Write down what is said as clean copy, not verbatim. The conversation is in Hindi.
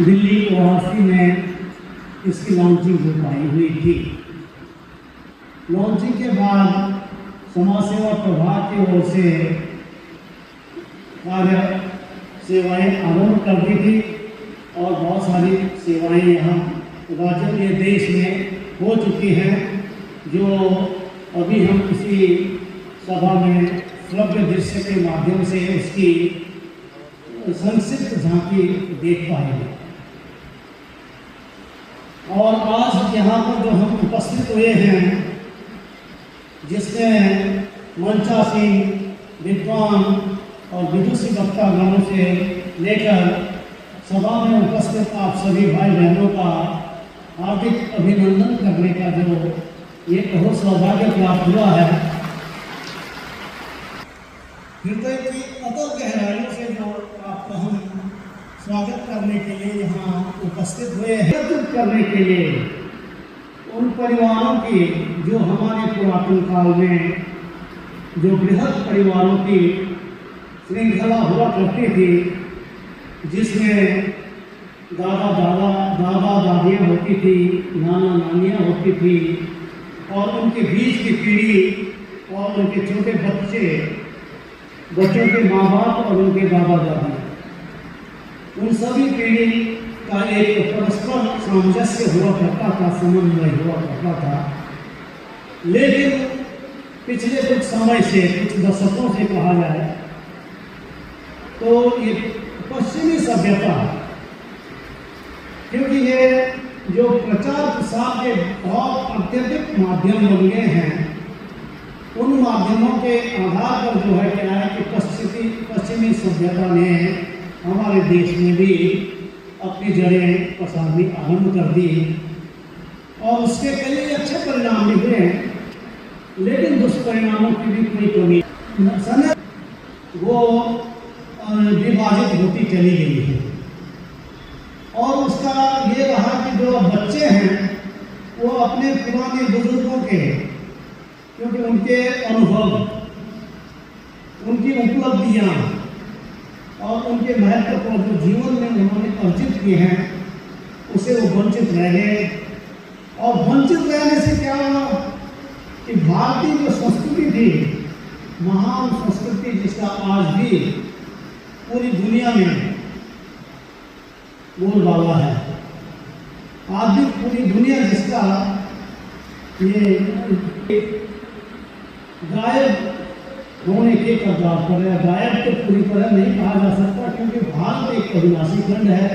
दिल्ली ओआरसी में इसकी लॉन्चिंग हो पाई हुई थी। लॉन्चिंग के बाद समाज सेवा प्रभाग की ओर से कार्य सेवाएं आरंभ कर दी थी और बहुत सारी सेवाएं यहाँ राज्य के देश में हो चुकी हैं, जो अभी हम इसी सभा में श्रव्य दृश्य के माध्यम से उसकी संक्षिप्त झांकी देख पाएंगे। और आज यहाँ पर जो हम उपस्थित हुए हैं, जिसमें मंचासीन विद्वान और विदुषी वक्तागणों से लेकर सभा में उपस्थित आप सभी भाई बहनों का हार्दिक अभिनंदन करने का जो ये बहुत सौभाग्य प्राप्त हुआ है। हृदय की अतल गहराइयों से जो आपका हम स्वागत करने के लिए यहाँ उपस्थित हुए हैं, करने के लिए उन परिवारों की जो हमारे पुरातन काल में जो बृहद परिवारों की श्रृंखला हुआ करती थी, जिसमें दादा दादियाँ होती थी, नाना नानियाँ होती थी और उनके बीच की पीढ़ी और उनके छोटे बच्चों के माँ बाप और उनके दादा दादी, उन सभी पीढ़ी का एक परस्पर सामंजस्य हुआ करता था, समन्वय हुआ करता था। लेकिन पिछले कुछ समय से, कुछ दशकों से कहा जाए तो ये पश्चिमी सभ्यता, क्योंकि ये जो प्रचार प्रसार के बहुत अत्यधिक माध्यम बन गए हैं, उन माध्यमों के आधार पर जो है क्या है कि पश्चिमी सभ्यता ने हमारे देश में भी अपनी जड़ें पसारनी आरंभ कर दी और उसके कई अच्छे परिणाम भी हुए, लेकिन दुष्परिणामों की भी कोई कमी समय वो विभाजित होती चली गई है। और उसका ये रहा कि जो बच्चे हैं वो अपने पुराने बुजुर्गों के, क्योंकि उनके अनुभव, उनकी उपलब्धियाँ और उनके महत्वपूर्ण जो जीवन में उन्होंने अर्जित किए हैं, उसे वो वंचित रह गए। और वंचित रहने से क्या हुआ कि भारतीय जो संस्कृति थी, महान संस्कृति जिसका आज भी पूरी दुनिया में बोलबाला है, आज भी पूरी दुनिया जिसका ये गायब होने के कगार पर है। गायब तो पूरी तरह नहीं कहा जा सकता, क्योंकि भारत एक अविनाशी खंड है